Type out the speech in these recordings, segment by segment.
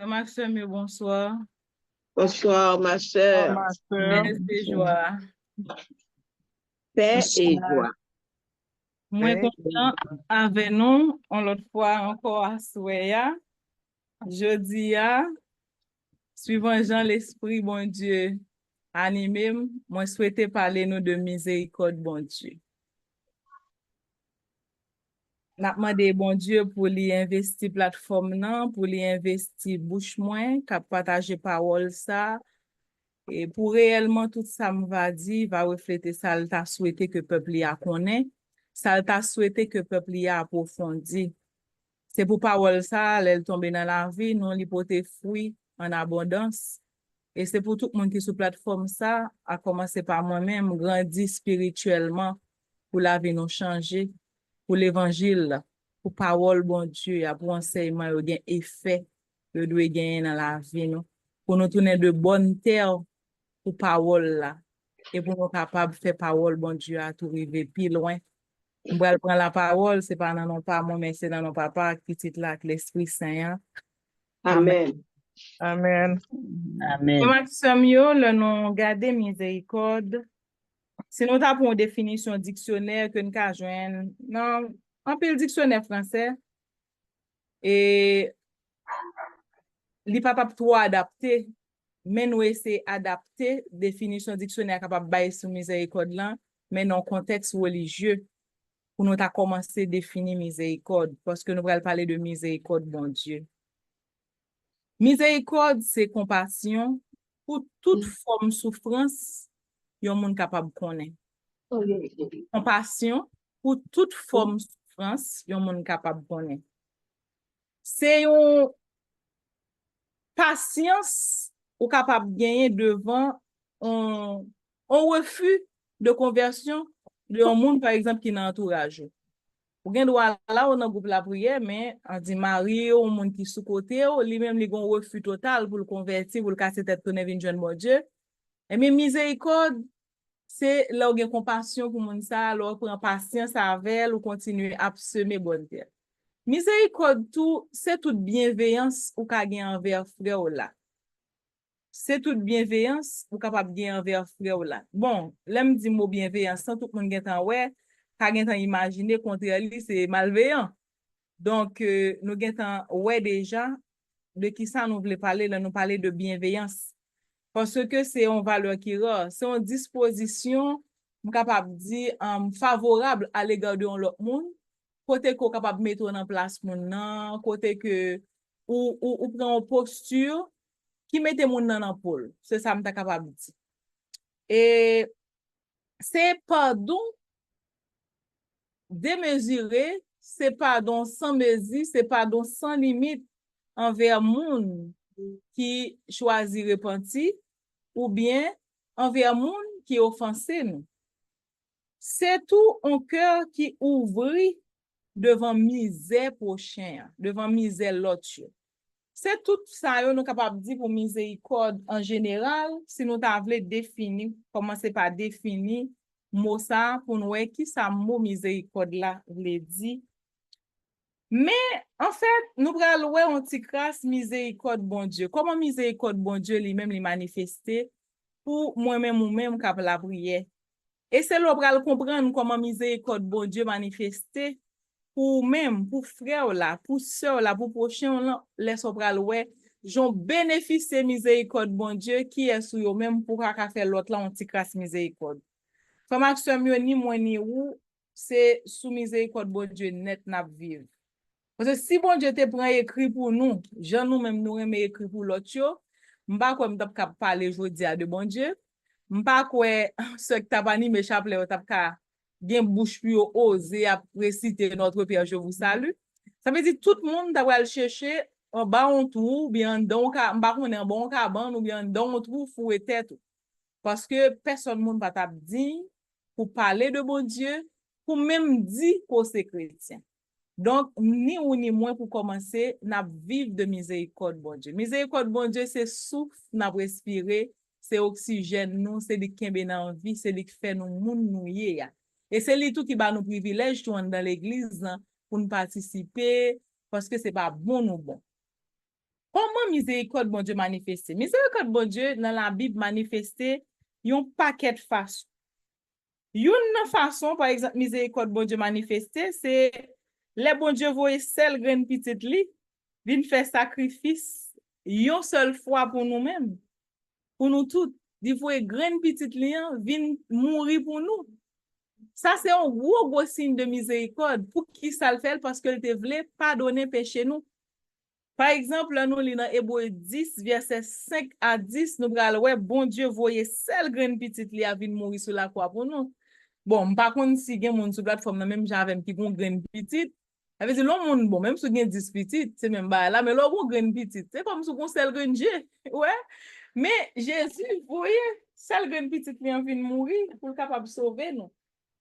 Maxime, bonsoir. Bonsoir, ma Bonsoir, sœur. ma soeur. Paix et joie. Paix et joie. Moi, content avec nous, on l'autre fois encore à Souaya. Jeudi, suivant Jean l'Esprit, bon Dieu, animé, moi souhaite parler nous de miséricorde, bon Dieu. N'a demandé bon Dieu pour lui investir plateforme nan, pour lui investir bouche moins, cap partager parole ça. Et pour réellement tout ça me va dire, va refléter ça, il t'a souhaité que peuple y a connaît, ça il t'a souhaité que peuple y a approfondi. C'est pour parole ça, elle tombe dans la vie, nous li porter fruit en abondance. Et c'est pour tout le monde qui est sur plateforme ça, à commencer par moi-même, grandir spirituellement pour la vie nous changer, pour l'évangile, pour parole bon Dieu, pour enseignement, il y a effet que doit gagner dans la vie nous, pour nous tourner de bonne terre pour parole là et pour nous capables de faire parole bon Dieu à tout arriver plus loin. On va prendre la parole, c'est pas dans non pas moi mais c'est dans nos papa qui titre là l'Esprit Saint. Amen. Amen. Amen. Maxime yo le nom garder miséricorde. Si nous tapons une définition dictionnaire que nous ka joindre non un peu le dictionnaire français et li pas trop adapté mais nous essayer adapter définition dictionnaire capable bailler sous miséricorde là mais dans contexte religieux pour nous ta commencer définir miséricorde parce que nous allons parler de miséricorde bon Dieu. Miséricorde c'est compassion pour toute forme de souffrance yon moun capable connaître. Compassion pour toute forme de souffrance yon moun capable connaître. C'est une patience ou capable gagner devant un refus de conversion de un monde par exemple qui dans entourage. Ou gen droit là on dans groupe la prière mais on dit Marie ou monde qui sous côté ou lui même li gon refus total pour le convertir pour le casser tête tourner vinn joindre bon Dieu. Et mais miséricorde c'est là où gen compassion pour monde ça, là prend patience avec ou continuer à semer bonne terre. Miséricorde tout c'est toute bienveillance ou ka gen envers frère ou là. C'est toute bienveillance ou capable gen envers frère ou là. Bon, l'aime dit mot bienveillance sans tout monde gen tan ouais, ka gen tan imaginer contre lui c'est malveillant. Donc nous gen tan ouais déjà de qui ça nous voulait parler là nous parler de bienveillance. Parce que c'est une valeur qui rare, c'est une disposition capable dire favorable à l'égard de l'autre monde, côté qu'on capable mettre en place moun nan, côté que ou prend une posture qui mette moun nan en pôle. C'est ça m'ta capable dire. Et c'est pardon démesuré, c'est pardon sans mesure, c'est pardon sans limite envers moun qui choisit repentir ou bien envers moun qui offensé nous. C'est tout un cœur qui ouvre devant misère prochain, devant misère l'autre. C'est tout ça nous capable dire pour miséricorde en général, si nous t'a voulu définir, commencer par définir mot ça pour nous qui ça mot miséricorde là veut dire. Mais en fait, nous pral wè on ti grâce miséricorde bon Dieu. Comment miséricorde bon Dieu lui-même li manifester pour moi-même ou même k'ap la prière. Et c'est là pral comprendre comment miséricorde bon Dieu manifester pour même pour frère là, pour sœur là, pour prochain là, laisse pral wè j'on bénéficier miséricorde bon Dieu qui est sous yo même pour ka faire l'autre là on ti grâce miséricorde. Formation ni moi ni ou c'est sous miséricorde bon Dieu net n'a vivre. Parce que si bon Dieu te prend écrit pour nous, Jean nous même nous remet écrit pour l'autre yo, m'pa quoi m'tap ka parler jodi a de bon Dieu, m'pa quoi ce que t'a pas ni me chapelet t'a ka gen bouche pour oser à réciter notre Père je vous salue. Ça veut dire tout le monde t'a va chercher en bas on trou bien donc m'pa connait en bon caban ou bien dans on trou fouet tête. Parce que personne monde va t'a dit pour parler de bon Dieu, pour même dire qu'on c'est chrétien. Donc, ni ou ni moins pour commencer, n'a vivre de miséricorde, bon Dieu. Miséricorde, bon Dieu, c'est souffle, n'a respirer, c'est oxygène, nous, c'est lui qui dans vie, c'est lui qui fait nous moun nou yé. Et c'est lui tout qui va nous privilège tout dans l'église pour nous participer, parce que c'est pas bon ou bon. Comment miséricorde bon Dieu manifesté? Miséricorde bon Dieu dans la Bible manifesté yon paquet de façons. Une façon, par exemple, miséricorde bon Dieu manifesté, c'est les bon Dieu voye seul grain petite li, vin faire sacrifice, yon seule fois pour nous-mêmes, pour nous toutes. Il faut grain petite li, vin mourir pour nous. Ça, c'est un gros signe de miséricorde. Pour qui ça le fait? Parce que te voulait pardonner péché nous. Par exemple, là, nous lisons Hébreux 10, verset 5 à 10, nous allons ouais, bon Dieu voyait seul grain petite li a vin mourir sur la croix pour nous. Bon, par contre, si gen moun sur plateforme, même j'avais qui gon grain petite, ça veut dire l'on moun bon, même si gen 10 petites, c'est même pas là, mais l'on gon grain petite, c'est comme si on seul grain Dieu. Ouais. Mais Jésus, vous voyez, seul grain petite li en vin mourir pour capable sauver nous.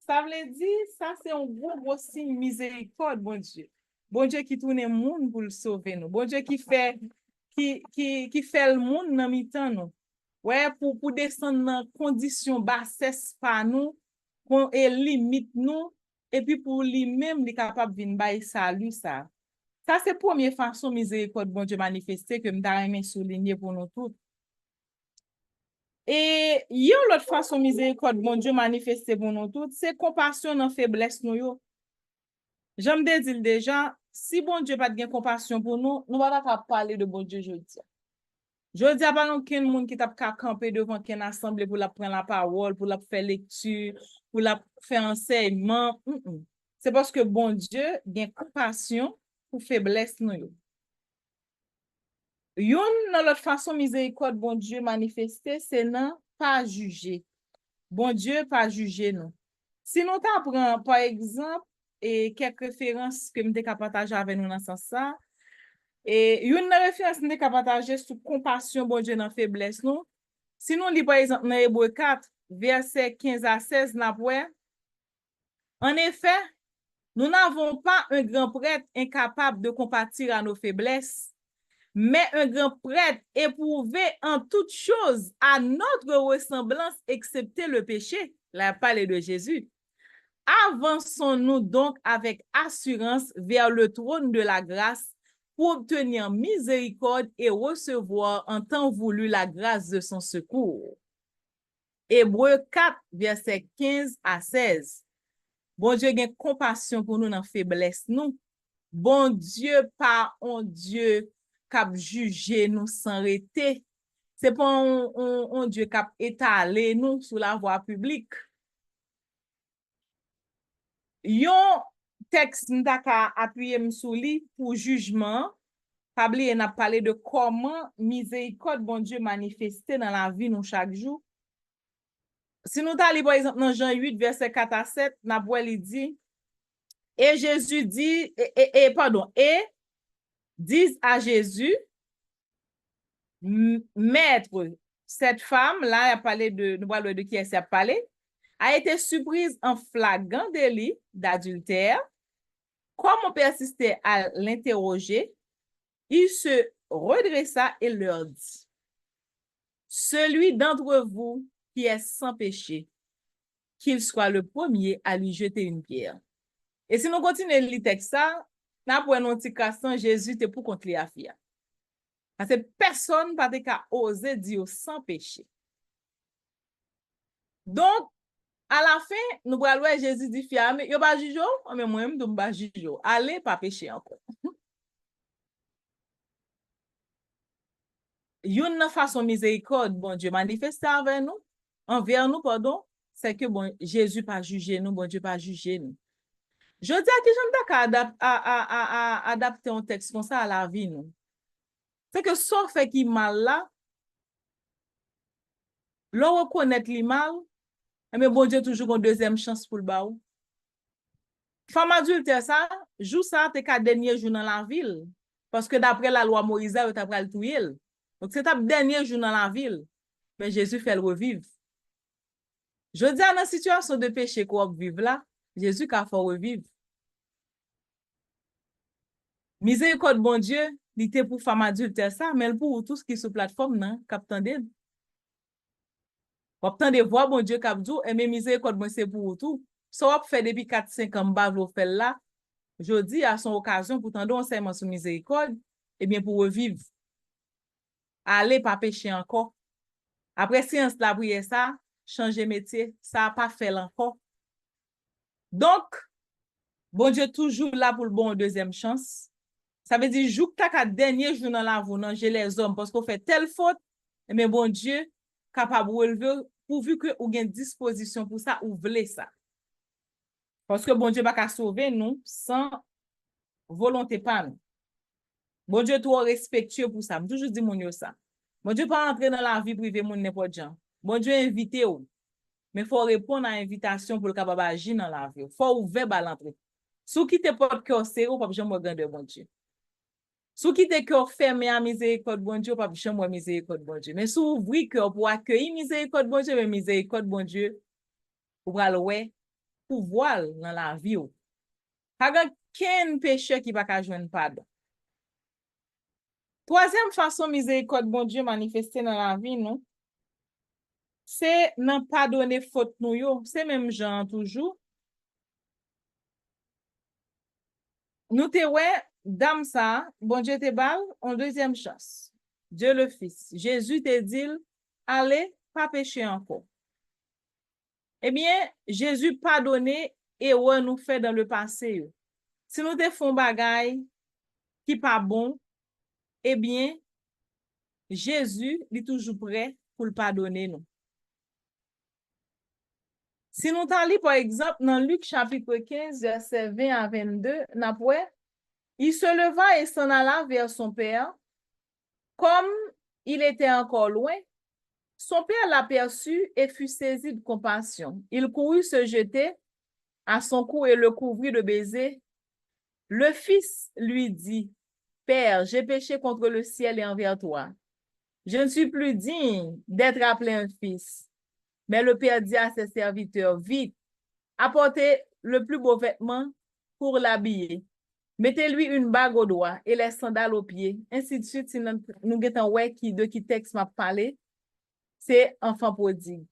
Ça veut dire, ça c'est un gros signe miséricorde, bon Dieu. Bon Dieu qui tourne le monde pour le sauver nous. Bon Dieu qui fait le monde dans mi-temps nous. Ouais, pour descendre dans condition bassesse par nous, pour limite nous, et puis pour lui-même, il est capable de venir bailler salut ça. Ça c'est la première façon miséricorde bon Dieu manifesté que m'ta souligner pour nous tous. Et yon l'autre façon miséricorde bon Dieu manifesté pour nous tous, c'est compassion dans faiblesse nous yo. J'aime dire déjà, si bon Dieu pas de compassion pour nous, nous va pas parler de bon Dieu jeudi. Jeudi a pas aucun monde qui t'a camper devant une assemblée pour la prendre la parole, pour la faire lecture, pour la faire enseignement. C'est parce que bon Dieu a compassion pour faiblesse nous. Yon dans l'autre façon miséricorde bon Dieu manifesté, c'est non pas juger. Bon Dieu pas juger nous. Si nous t'apprend par exemple et quelques références que m'te ka partager avec nous dans ce sens ça, et une référence m'te ka partager sur compassion bon Dieu dans faiblesse nous. Si nous lit par exemple dans Hébreux 4 verset 15 à 16 n'a en effet, nous n'avons pas un grand prêtre incapable de compatir à nos faiblesses, mais un grand prêtre éprouvé en toutes choses à notre ressemblance, excepté le péché. Là, parle de Jésus. Avançons-nous donc avec assurance vers le trône de la grâce pour obtenir miséricorde et recevoir en temps voulu la grâce de son secours. Hébreux 4, verset 15 à 16. Bon Dieu a compassion pour nous dans faiblesse nous. Bon Dieu pas un Dieu cap juger nous sans arrêter. C'est pas un Dieu cap étaler nous sur la voie publique. Yon texte n'taka appuyer m'souli pour jugement. Pabli n'a parlé de comment miséricorde bon Dieu manifesté dans la vie nous chaque jour. Si nous t'allons par exemple dans Jean 8 verset 4 à 7, n'a il dit et Jésus dit et disent à Jésus, maître, cette femme là a parlé de nous parlons de qui elle s'est parlé, a été surprise en flagrant délit d'adultère. Comme on persistait à l'interroger, il se redressa et leur dit, celui d'entre vous qui est sans péché, qu'il soit le premier à lui jeter une pierre. Et si nous continuons le texte ça, n'a pour un petit casson Jésus était pour contre les affaires. Parce que personne n'a pas osé dire sans péché. Donc, à la fin, nous allons voir Jésus dit fiame, yo pas juge, mais moi-même je pas juge. Allez pas pécher encore. Une façon miséricorde, bon Dieu manifeste envers nous, pardon, c'est que bon Jésus pas juger nous, bon Dieu pas juger nous. Je dis à qui j'aime adapter un texte comme ça à la vie nous. C'est que sauf fait qui mal là, l'on reconnaît li mal, mais bon Dieu toujours une deuxième chance pour le baou. Femme adulte ça, joue ça t'es qu'à dernier jour dans la ville parce que d'après la loi Moïse, tu as pral touyer. Donc c'est ta dernier jour dans la ville, mais Jésus fait le revivre. Je dis à la situation de péché qu'on vive là, Jésus qu'a fait revivre. Miséricorde bon Dieu, il était pour femme adulte ça, mais pour tout ce qui est sur plateforme non, captain de. Obtend de voir bon Dieu cap dou et mes miséricorde bon c'est pour tout. Ça va faire depuis 4-5 ans bavlo fait là. Je dis à son occasion pour tendre enseignement sur miséricorde et bien pour revivre. allez pas pécher encore. Après séance la prière ça, changer métier, ça a pas fait encore. Donc, bon Dieu toujours là pour le bon deuxième chance. Ça veut dire jour que tu dernier jour dans la vie, j'ai les hommes parce qu'on fait telle faute, mais bon Dieu capable de relever pourvu que ou gain disposition pour ça ou voulez ça. Parce que bon Dieu pas qu'à sauver nous sans volonté pas nous. Bon Dieu trop respectueux pour ça. Je toujours dis mon yo ça. Bon Dieu pas entrer dans la vie privée mon n'importe gens. Bon Dieu invité ou. Mais faut répondre à l'invitation pour le capable agir dans la vie. Faut ouvrir bal entrer. Sou qui te porte cœur sérieux pas jamais regarder bon Dieu. Sou qui te cœur fermé à miséricorde bon Dieu pas jamais miséricorde bon Dieu. Mais sou ouvrir cœur pour accueillir miséricorde bon Dieu, mais miséricorde bon Dieu pour aller ouais pouvoir dans la vie. Pas qu'un pécheur qui va pas joindre pardon. Troisième façon miséricorde bon Dieu manifester dans la vie nous, c'est non pardonner faute nous yo, c'est même genre toujours. Nous te ouais dame ça, bon Dieu te balle en deuxième chance. Dieu le Fils, Jésus te dit allez pas pécher encore. Eh bien, Jésus pardonné et ouais nous fait dans le passé. Si nous te font bagay qui pas bon, eh bien Jésus est toujours prêt pour le pardonner nous. Si nous t'en lit par exemple dans Luc chapitre 15 verset 20 à 22, il se leva et s'en alla vers son père. Comme il était encore loin, son père l'aperçut et fut saisi de compassion. Il courut se jeter à son cou et le couvrit de baisers. Le fils lui dit, Père, j'ai péché contre le ciel et envers toi. Je ne suis plus digne d'être appelé un fils. Mais le père dit à ses serviteurs, vite, apportez le plus beau vêtement pour l'habiller. Mettez-lui une bague au doigt et les sandales aux pieds. Ainsi de suite, si nous avons ouais qui texte m'a parlé, c'est enfant prodigue.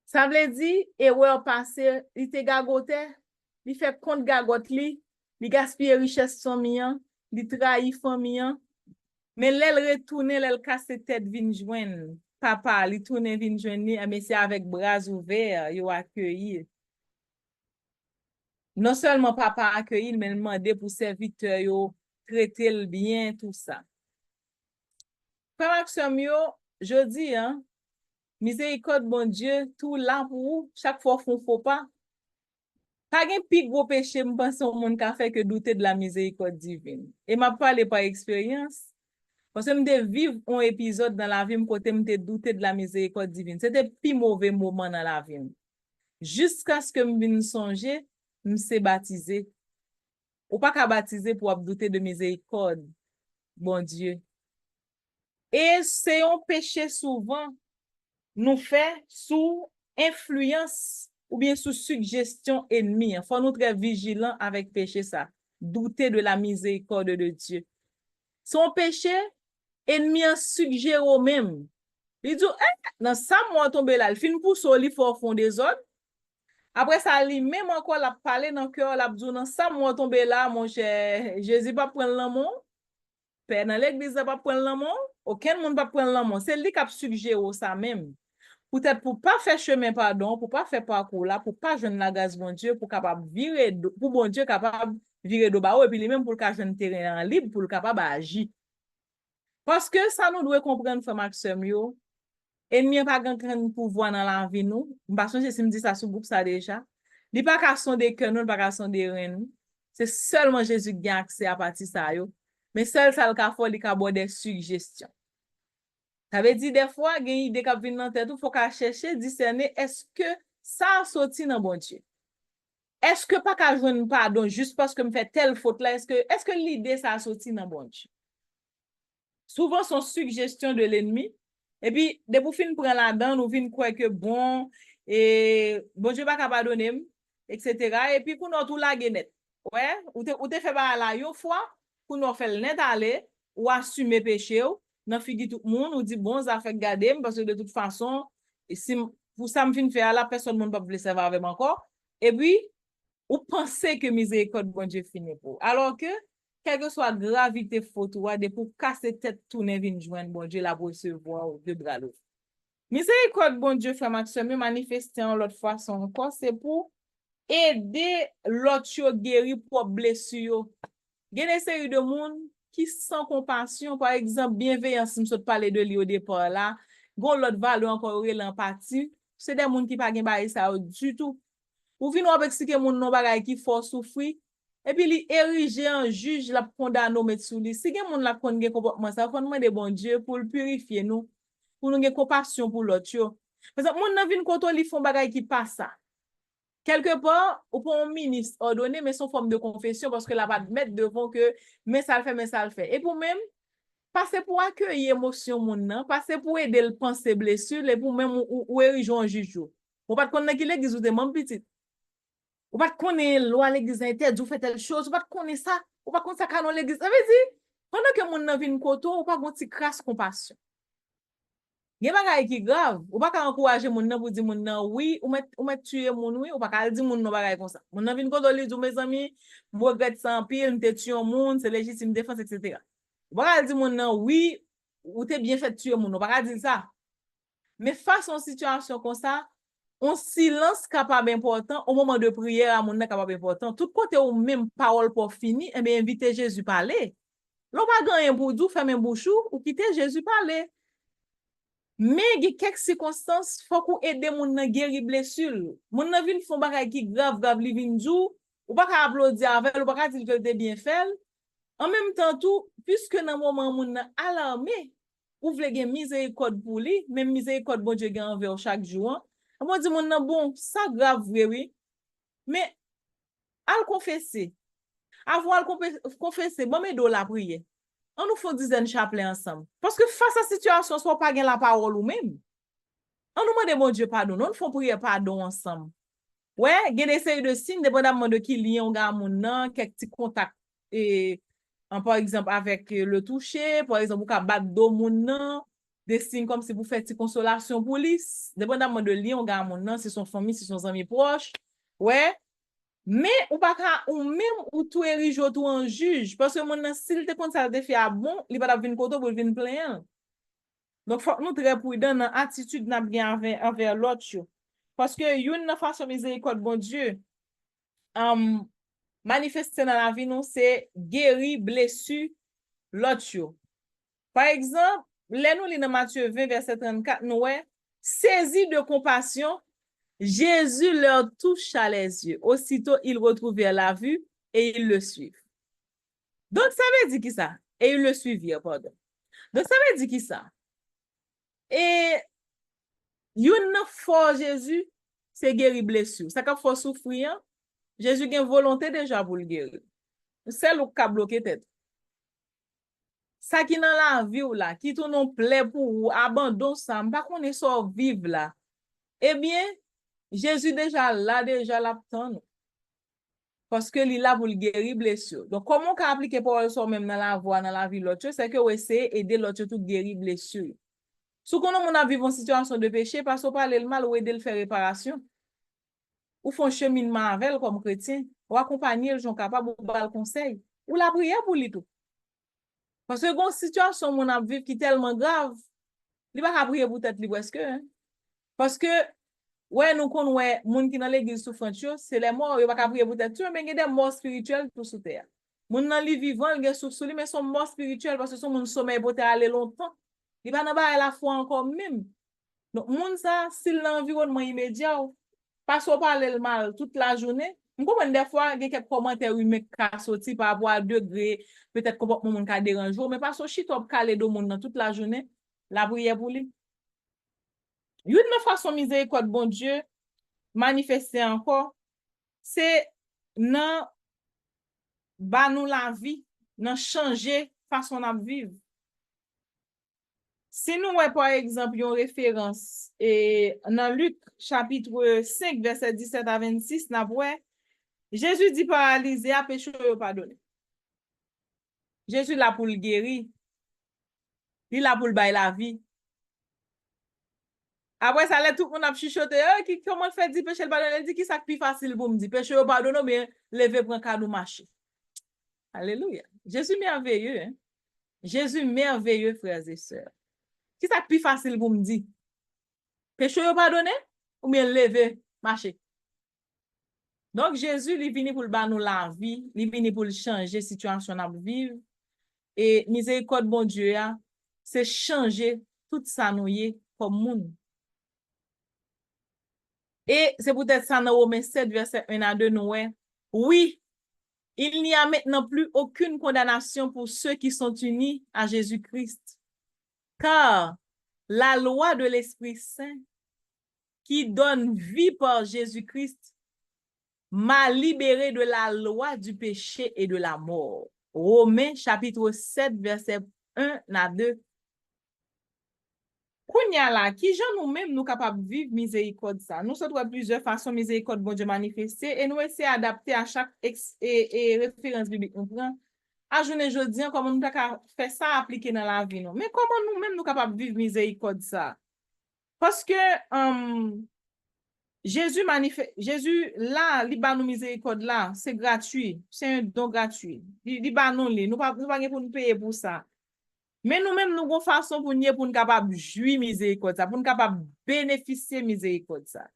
Ça veut dire, et ouais, passé, il te gagote, il fait compte gagote li, il gaspille richesse son mien, il trahit famille. Mais l'elle retourne, l'elle casse tête vin joindre. Papa, il tourne vin joindre, mais c'est avec bras ouverts, il accueilli. Non seulement papa accueilli, mais demandé pour serviteur yo traiter le bien tout ça. Frère Maxime, je dis hein, miséricorde bon Dieu tout là pour vous, chaque fois qu'on faut pas. Pas gen pi gros péché me pense au monde qui fait que douter de la miséricorde divine. Et m'a parlé par expérience. Parce que je vivre un épisode dans la vie, côté me douter de la miséricorde divine. C'était le plus mauvais moment dans la vie. Jusqu'à ce que je me songer, je me suis baptisé. Ou pas qu'à baptiser pour douter de miséricorde, bon Dieu. Et c'est un péché souvent nous fait sous influence ou bien sous suggestion ennemie. Il faut nous être vigilants avec péché ça. Douter de la miséricorde de Dieu. Son péché, ennemi suggère au même. Il dit, dans ça, moi tomber là, il fin pour soli fort fond des autres. Après ça, lui même encore la parler dans le cœur, la dit, dans ça, moi tomber là, mon cher, Jésus pas prendre l'amour. Père dans l'église pas prendre l'amour. Aucun monde pas prendre l'amour. C'est lui qui a suggéré ça même. Peut-être pour pas faire chemin pardon, pour pas faire parcours là, pour pas joindre la grâce bon Dieu, pour capable virer, pour bon Dieu capable virer de bas et puis lui-même pour le cas joindre terrain libre pour le capable agir. Parce que ça nous doit comprendre frère Maxime yo, ennemi pas grand pouvoir dans la vie nous. Parce que si me dit ça sur groupe ça déjà. Il pas qu'à son des cœurs nous, pas qu'à son des reins nous. C'est seulement Jésus qui a accès à partir ça yo. Mais seul ça le cas faut il avoir des suggestions. Ça veut dire des fois il y a une idée qui vient dans tête, faut qu'à chercher discerner est-ce que ça sorti dans bon Dieu. Est-ce que pas qu'à joindre pardon juste parce que me fait telle faute là, est-ce que l'idée ça sorti dans bon Dieu. Souvent sont suggestions de l'ennemi et puis dès pour fin prendre là-dedans nous vinn croire que bon et bon Dieu pas capable donner etc. et puis pour nous tout la net. Ouais, ou te fait pas là une fois pour nous faire le net aller ou assumer péché ou dans figi tout le monde ou dit bon ça fait garder parce que de toute façon si pour ça me fin faire la personne monde pas blesser avec moi encore et puis ou penser que miséricorde bon Dieu finit pour alors que quelle que soit gravité faute ou de pour casser tête tourner vinn joindre bon Dieu la pour recevoir de bras l'autre. Miséricorde bon Dieu frère Maxime manifesté en l'autre façon encore c'est pour aider l'autre yo guéri pour blessure. Gen une série de monde qui sans compassion par exemple bienveillance me saute parler de lui au départ là, gon l'autre valeur encore l'empathie, c'est des monde qui pas gen bail ça du tout. Ou vinn ou expliquer moun non bagay qui fort souffrir et puis li érigé en juge la condamner mettre sous lui. Si gen moun la kon gen comportement ça faut demander bon Dieu pour le purifier nous, pour nous gen compassion pour l'autre yo. Parce que moun nan vinn koto li font bagay qui pas ça. Quelque part, ou pour un ministre ordonné, mais son forme de confession, parce que la va mettre devant que, mais ça le fait, mais ça le fait. Et pour même, passer pour accueillir émotion, moun nan, passer pour aider le penser blessure, et pour même, ou ériger un juge. Ou pas de connaître qui l'église ou des membres petits. Ou pas de connaître loi l'église interdit, ou fait telle chose, ou pas de connaître ça, ou pas de connaître ça canon l'église. Ça veut dire, pendant que moun nan vin koto, ou pas de petit crasse compassion. Gen bagay qui grave, ou pas encourager moun nan pour dire moun nan oui, ou met tuer moun oui, ou pas dire moun nan bagay comme ça. Moun nan vinn koto li di mes amis, je regrette ça en pile, m'te tuer moun, c'est légitime défense etc. Ou pas dire moun nan oui, ou t'es bien fait tuer moun, ou pas dire ça. Mais face à une situation comme ça, un silence capable important au moment de prière à moun nan capable important. Tout côté ou même parole pour finir, et bien inviter Jésus parler. L'on pas gagner pour dou fermer bouchou ou quitter Jésus parler. Mais il y a quelques circonstances, faut qu'on aide moun nan guéri blessure. Moun nan vinn font bagay qui grave li vinn djou, ou pas applaudir avec, ou pas dire que t'es bien fait. En même temps tout, puisque dans moment moun nan alarmé, ou vle gen miséricorde pour lui, même miséricorde bon Dieu gen envers chaque jour. On dit moun nan bon, ça grave vrai oui. Mais al confesser. Avant al confesser, bon me do la prière. On nous fait dizaine chapelet ensemble. Parce que face à la situation, soit pas gen la parole ou même. On nous demande bon Dieu pardon. On nous fait prier pardon ensemble. Ouais, gen des séries de signes, dépendamment de qui lien on ga moun nan, quelques petits contacts et par exemple avec le toucher, par exemple, ou ka bat do moun nan, des signes comme si vous faites une consolation pour lui, dépendamment de lien on ga moun nan, c'est son famille, c'est son ami proche. Ouais. Mais ou pas ou même ou tout érige tout en juge parce que mon s'il te compte ça te fait bon il va venir koto pour venir plaindre. Donc faut nous très prudent dans attitude n'a bien envers l'autre parce que une façon miséricorde bon Dieu manifester dans la vie nous c'est guérir blessure l'autre. Par exemple, là nous dans Matthieu 20 verset 34 nous saisi de compassion Jésus leur toucha les yeux. Aussitôt, ils retrouvèrent la vue et ils le suivent. Donc, ça veut dire qui ça? Et ils le suivirent, pardon. Donc, ça veut dire qui ça? Et, une fois Jésus, c'est guérir blessure. Ça quand faut souffrir, Jésus a une volonté déjà pour le guérir. C'est le qui a bloqué tête. Ça qui dans la vie ou là, qui tourne en plaît pour ou abandon ça, pas qu'on est sort vivre là. Eh bien, Jésus déjà l'attend. Parce que il est là pour le guérir blessure. Donc, comment on peut appliquer pour ça même dans la voie, dans la vie l'autre, c'est que on essaie d'aider l'autre tout guérir blessure. Si on a vécu une situation de péché, parce qu'on parle le mal ou aider le faire réparation. Ou font cheminement avec comme chrétien, ou accompagner les gens capables de faire le conseil, ou la prière pour lui tout. Parce que une situation mon a vivre qui est tellement grave, il va pas prier pour tête libre est-ce que hein? Parce que ouais nous connaissons moun qui dans l'église souffrant c'est les morts, il va pas prier pour tête mais il y a des morts spirituels tout sous terre. Moun nan li vivant, il y a souffre mais sont morts spirituels parce que son moun sommeil pour aller longtemps. Il va pas la foi encore même. Donc moun ça s'il l'environnement immédiat pas so parler le mal toute la journée. On comprend des fois il y a quelques commentaires humains qui sorti par rapport à degré peut-être comportement moun ka dérange mais pas so chitop calé do moun toute la journée la prière pour lui. Une façon miséricorde bon Dieu manifester encore c'est nan ba nous la vie nan changer façon de vivre. Si nous ouais par exemple une référence et dans Luc chapitre 5 verset 17 à 26 n'a ouais Jésus dit paralysé à péché pardonné. Jésus là pour le guérir. Il là pour le bailler la vie. Après ça là tout le monde a chuchoté comment fait dire péché pardonné, il dit qui ça plus facile pour me dire péché pardonné mais lever prendre cadeau marcher. Alléluia. Jésus merveilleux, hein? Jésus merveilleux, frères et sœurs. Qui ça plus facile pour me dire? Péché yo pardonné ou bien lever, marcher? Donc, Jésus, il venu pour nous la vie, il venu pour changer la situation à vivre. Et miséricorde, bon Dieu, c'est changer tout ça nous comme monde. Et c'est peut-être ça dans Romains 7, verset 1 à 2, nous. Oui, il n'y a maintenant plus aucune condamnation pour ceux qui sont unis à Jésus-Christ. Car la loi de l'Esprit Saint qui donne vie par Jésus-Christ m'a libéré de la loi du péché et de la mort. Romains chapitre 7, verset 1 à 2. Kounya la, qui gens nous-mêmes nous capables de vivre miséricorde ça. Nous sommes plusieurs façons miséricorde bon Dieu manifester et nous essayons d'adapter à chaque et référence biblique nous prend. À journée jeudi, comment nous faire ça appliquer dans la vie nous. Mais comment nous-mêmes nous capables de vivre miséricorde ça? Parce que Jésus là, li ba nous miséricorde là, c'est gratuit, c'est un don gratuit. Li ba nous pas pour nous payer pour ça. Mais nous-mêmes, nous avons façon pour nous capable jouir miséricorde ça, pour nous capable bénéficier miséricorde ça.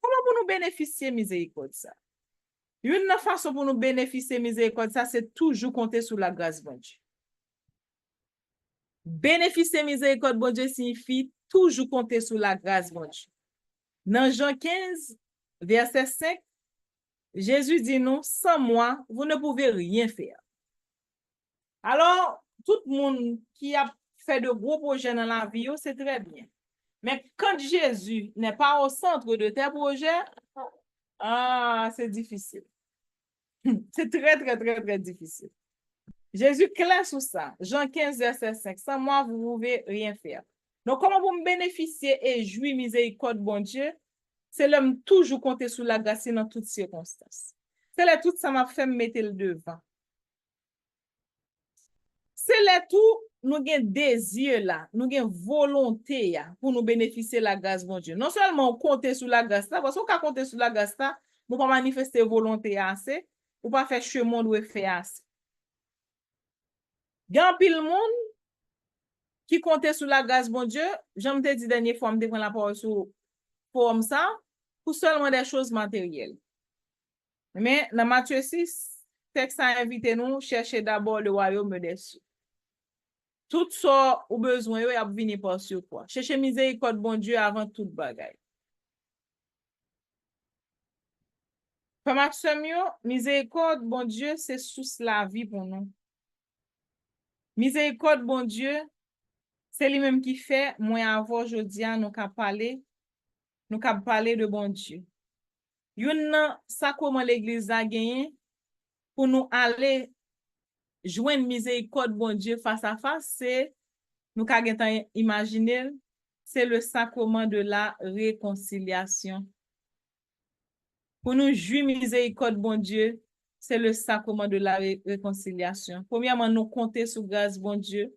Comment pour nous bénéficier miséricorde ça? Une façon pour nous bénéficier miséricorde ça, c'est toujours compter sur la grâce de Dieu. Bénéficier miséricorde de Dieu signifie toujours compter sur la grâce de Dieu. Dans Jean 15, verset 5, Jésus dit non, sans moi, vous ne pouvez rien faire. Alors, tout le monde qui a fait de gros projets dans la vie, c'est très bien. Mais quand Jésus n'est pas au centre de tes projets, c'est difficile. C'est très, très, très, très difficile. Jésus clair sur ça. Jean 15, verset 5. Sans moi, vous ne pouvez rien faire. Donc, comment vous me bénéficier et jouir miséricorde, bon Dieu, c'est l'homme toujours compter sur la grâce dans toutes circonstances. C'est là tout ça m'a fait me mettre le devant. C'est là tout, nous avons désir là, nous avons volonté pour nous bénéficier de la grâce de Dieu. Non seulement compter sur la grâce là, parce qu'on peut compter sur la grâce là, nous pas manifester volonté assez, ou pas faire chemin ou faire assez. Il y a pile monde qui compte sur la grâce de Dieu, j'aime te dire dernière fois, je prends la parole sur comme ça, pour seulement des choses matérielles. Mais dans Matthieu 6, texte a invité nous chercher d'abord le royaume des cieux. Tout ça ou besoin yo y a venir par sur quoi. Chercher miséricorde bon Dieu avant toute bagaille. Comme action miséricorde bon Dieu c'est source la vie pour nous. Miséricorde bon Dieu c'est lui-même qui fait moi avant aujourd'hui nous cap parler de bon Dieu. Yon ça comment l'église a gagné pour nous aller joindre miséricorde bon Dieu face à face, c'est nous ka imaginer, c'est le sacrement de la réconciliation. Pour nous jouir miséricorde bon Dieu, c'est le sacrement de la réconciliation. Premièrement, nous compter sur grâce bon Dieu.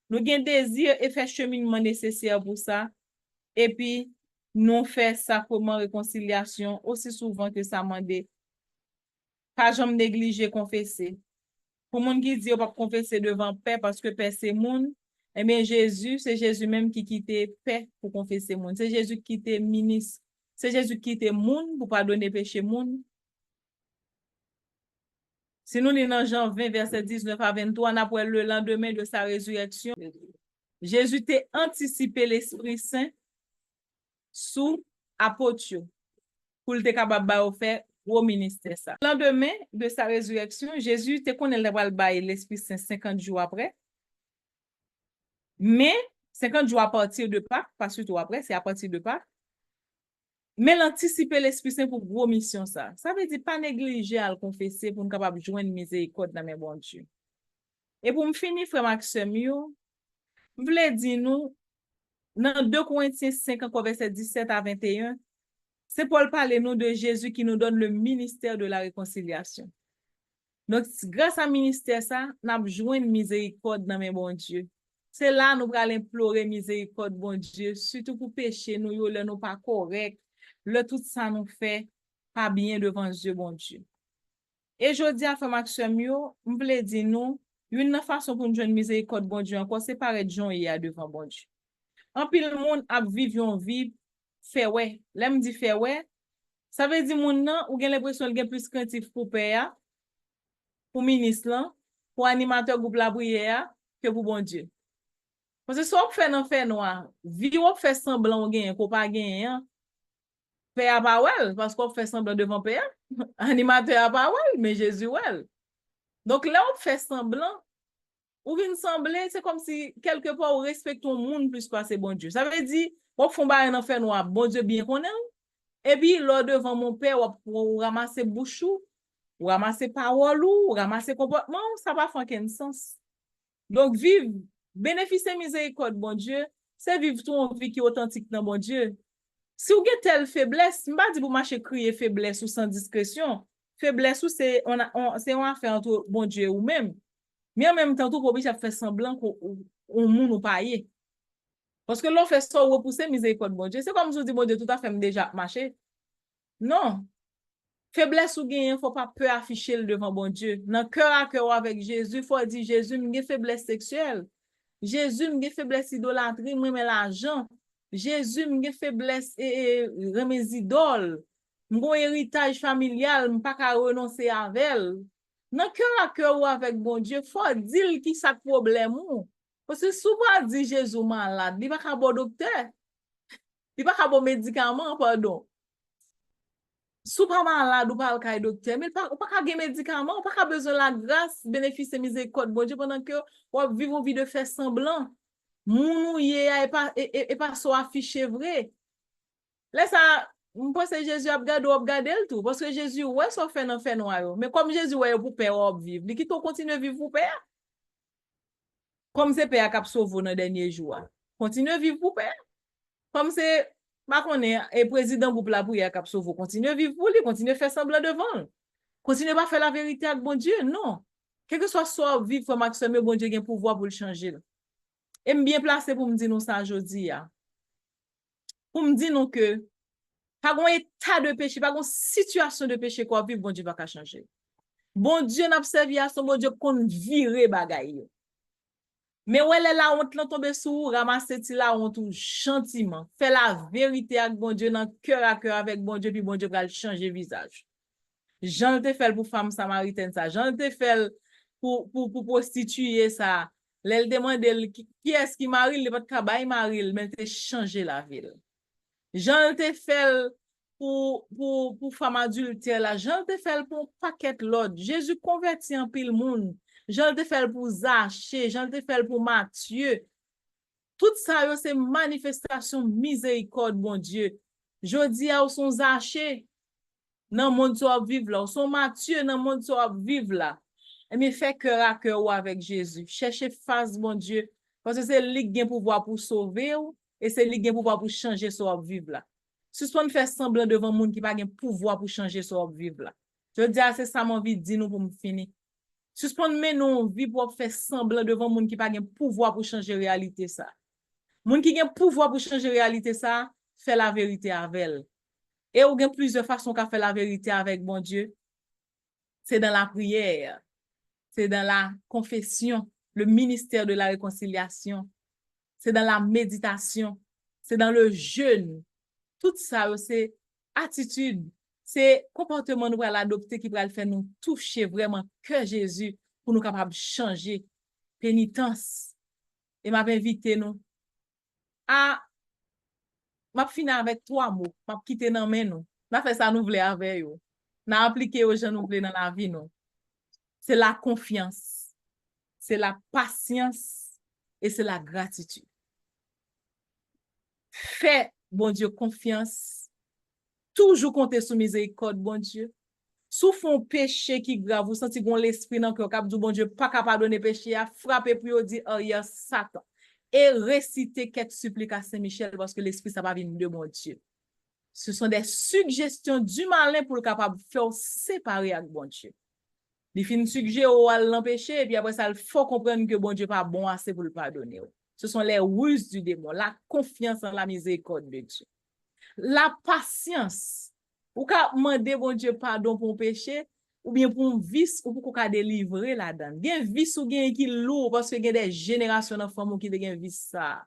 Nous avons désir et faire cheminement nécessaire pour ça. Et puis, nous faire sacrement réconciliation aussi souvent que ça m'a dit. Pas jamais négliger confesser. Pour moun qui dit on pas confesser devant Père parce que Père c'est moun, eh bien Jésus, c'est Jésus même qui quitte Père pour confesser moun. C'est Jésus qui était ministre. C'est Jésus qui était moun pour pardonner péché moun. Si nous lisons dans Jean 20, verset 19 à 23, on après le lendemain de sa résurrection, Jésus t'a anticipé l'Esprit Saint sous apôtre pour le capable de faire au ministère ça. Le lendemain de sa résurrection, Jésus te connaît l'Esprit Saint 50 jours après. Mais 50 jours à partir de Pâques, pas surtout après, c'est à partir de Pâques. Mais l'anticiper l'Esprit Saint pour gros mission ça. Ça veut dire pas négliger à le confesser pour nous capable joindre miséricorde dans mes bons Dieu. Et pour me finir frère Maxime yo, je voulais dire nous dans 2 Corinthiens 5 verset 17 à 21, c'est Paul parler nous de Jésus qui nous donne le ministère de la réconciliation. Donc grâce à ministère ça, n'a joindre miséricorde dans mes bons Dieu. C'est là nous allons implorer miséricorde bon Dieu, surtout pour pécher nous yo nous pas correct. Le tout ça nous fait pas bien devant Dieu bon Dieu. Et je dis à frère Maxime yo, m'vle dire nous Une façon pour nous joindre miséricorde bon Dieu encore, c'est paraître joyeux devant bon Dieu. En pile monde a vivre une vie fait ouais. L'aime dit fait ouais. Ça veut dire moun nan ou gen l'impression qu'il gen plus craintif pour père, pour ministre là, pour animateur groupe la prière que pour bon Dieu. Parce que si on fait dans fait noir, vie on fait semblant gen qu'on pas gen, père pas well parce qu'on fait semblant devant père, animateur pas well mais Jésus well. Donc là on fait semblant ou vient sembler, c'est comme si quelque part on respecte ton monde plus que c'est bon Dieu. Ça veut dire on font ba dans fait noir, bon Dieu bien connaît. Et puis là devant mon père on ramasser bouchou, ou ramasser parole ou ramasser comportement, ça va faire aucun sens. Donc vivre bénéficier miséricorde bon Dieu, c'est vivre ton vie qui est authentique dans bon Dieu. Si vous avez telle faiblesse, je ne pas dire pour marcher crier faiblesse ou sans discrétion. Faiblesse ou c'est c'est une affaire entre bon Dieu ou même. Mais en même temps, tout pour obligé à faire semblant qu'on monde ou pas y. Parce que l'on fait ça repousser miséricorde bon Dieu. C'est comme si vous dites bon Dieu tout à fait déjà marché. Non. Faiblesse ou gain, faut pas peur afficher devant bon Dieu. Dans cœur à cœur avec Jésus, faut dire Jésus, m'ai faiblesse sexuelle. Jésus, m'ai faiblesse idolâtrie, m'aime l'argent. Jésus, m'ai faiblesse et mes idoles. Mon héritage familial, m'pas ka renoncer avec. Dans cœur à cœur avec bon Dieu, faut dire qui ça problème ou. Parce que souvent dit Jésus malade, il pas ka bon docteur. Il pas ka bon médicament, pardon. Sou pas malade ou pas le docteur, mais pas pas de médicaments, pas besoin de la grâce, bénéfice et miséricorde bon Dieu pendant que on vit une vie de faire semblant. Moun et pas so affiché vrai. Là ça on pense que Jésus a regardé le tout parce que Jésus ouais ça fait dans fait noir. Mais comme Jésus ouais pour père vivre, il qui continue vivre pour père. Comme c'est père qui a sauvé dans dernier jour. Continue vivre pour père. Comme c'est pas qu'on est et président groupe la prière cap sauve continue vivre pour lui continue faire semblant devant continue pas faire la vérité avec bon Dieu non quel que soit vivre comme maximum bon Dieu a pouvoir pour le changer et me bien placé pour me dire nous ça aujourd'hui pour me dire nous que pas un état de péché pas une situation de péché qu'on vivre bon Dieu va pas changer bon Dieu n'a servi à son bon Dieu qu'on virer bagaille. Mais où elle est la honte là tomber sous ramasser ti la honte gentiment fait la vérité avec bon Dieu dans cœur à cœur avec bon Dieu puis bon Dieu va le changer visage. Jean te fait pour femme samaritaine ça, Jean te fait pour prostituer ça. Elle demande qui est-ce qui marie, le pas kabay marie, mais te changer la ville. Jean te fait pour femme adultère là, Jean te fait pour paquet l'autre. Jésus convertit en pile monde. Jean te fait pour Zaché, Jean te fait pour Matthieu. Tout ça, c'est manifestation miséricorde, bon Dieu. Jodi a son Zaché, dans le monde où vivre là, son Matthieu, dans le monde où vivre là. Et me fait cœur à cœur avec Jésus. Cherchez face, bon Dieu, parce que c'est lui qui a pouvoir pour sauver et c'est lui qui a pouvoir pour changer son vivre là. Suspend faire semblant devant monde qui pas de pouvoir pour changer son vivre là. Je dis c'est ça mon envie de dire nous pour me finir. Suspend mais non vie pour faire semblant devant monde qui pas de pouvoir pour changer réalité ça. Monde qui a pouvoir pour changer réalité ça, fait la vérité avec elle. Et il y a plusieurs façons qu'a fait la vérité avec bon Dieu. C'est dans la prière, c'est dans la confession, le ministère de la réconciliation, c'est dans la méditation, c'est dans le jeûne. Tout ça, c'est attitude, c'est comportement nous allons adopter qui va faire nous toucher vraiment que Jésus pour nous capables de changer. Pénitence. Et m'a invité nous à m'a fini avec 3 mots, m'a quitter dans main nous. M'a fait ça nous voulons avec vous. N'a appliqué aux gens nous voulons dans la vie nous. C'est la confiance. C'est la patience et c'est la gratitude. Fais bon Dieu confiance. Toujours compter sur miséricorde bon Dieu. Sous font péché qui grave, vous sentez gon l'esprit dans cœur cap du bon Dieu pas capable donner péché à frapper pour dire oh il y a Satan. Et réciter quelques suppliques à Saint-Michel parce que l'esprit ça va venir de mon Dieu. Ce sont des suggestions du malin pour le capable faire séparer avec bon Dieu. Il finit suggérer ou l'empêcher et puis après ça il faut comprendre que bon Dieu pas bon assez pour le pardonner. Ce sont les ruses du démon, la confiance en la miséricorde de Dieu. La patience. Ou ka demander bon Dieu pardon pour péché, ou bien pour un vice ou pour qu'on délivrer là-dedans. Gen vice ou gen qui lourd parce que gen des générations de femmes qui gen vice ça.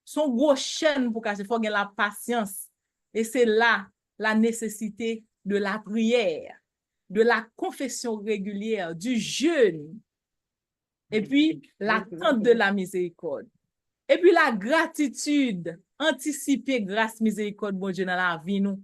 Son gros chaîne pour casser, faut gen la patience. Et c'est là la nécessité de la prière, de la confession régulière, du jeûne, et puis l'attente de la miséricorde. Et puis la gratitude, anticiper grâce, miséricorde, bon Dieu, dans la vie, nous.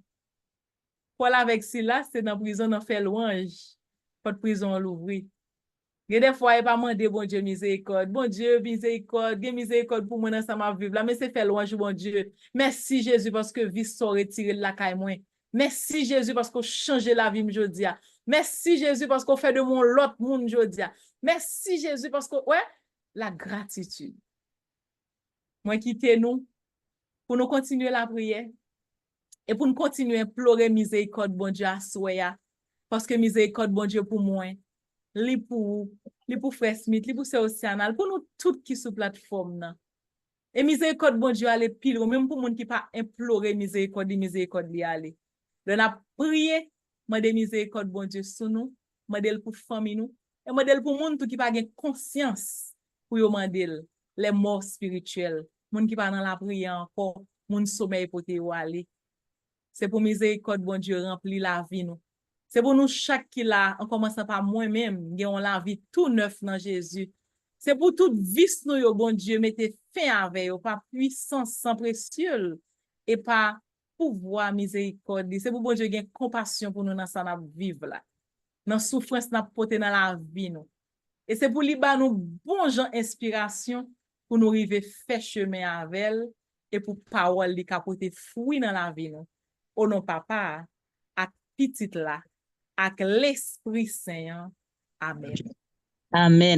Pour avec cela, c'est dans la prison, on fait louange. Pas de prison, on l'ouvre. Et des fois, il pas demander, bon Dieu, miséricorde. Bon Dieu, miséricorde. Miséricorde pour moi dans sa vie là. Mais c'est fait louange, bon Dieu. Merci Jésus parce que vie sont retiré de la caille moi. Merci Jésus parce qu'on change la vie aujourd'hui. Merci Jésus parce qu'on fait de mon l'autre monde aujourd'hui. Merci Jésus parce que, ouais, la gratitude. Moi, quittez nous pour nous continuer la prière et pour nous continuer à implorer miséricorde, bon Dieu, à soya. Parce que miséricorde, bon Dieu, pour moi, li pour Frère Smith, li pour Sœur Océanal, pour nous toutes qui sur plateforme là. Et miséricorde, bon Dieu, aller pile, même pour monde qui pas implorer miséricorde li aller. On a prié, demander miséricorde, bon Dieu, sur nous, demander pour famille nous, et demander pour monde tout qui pas gain conscience pour yo demander les morts spirituels, monde qui pas dans la prière encore, monde sommeil pour te aller. C'est pour miséricorde, bon Dieu, remplir la vie nous. C'est pour nous chaque qui là, en commençant par moi-même, gagnons la vie tout neuf dans Jésus. C'est pour toute vice nous, yo, bon Dieu, mettez fin avec yo, par puissance sans précieux et par pouvoir miséricorde. C'est pour bon Dieu gagne compassion pour nous dans ça n'a vivre là. Dans souffrance n'a porter dans la vie nous. Et c'est pour lui ba nous bon gens inspiration pour nous arriver faire chemin avec elle et pour parole li capoter fruit dans la vie nous. Au nom papa, à petite là, avec l'Esprit Saint. Amen. Amen.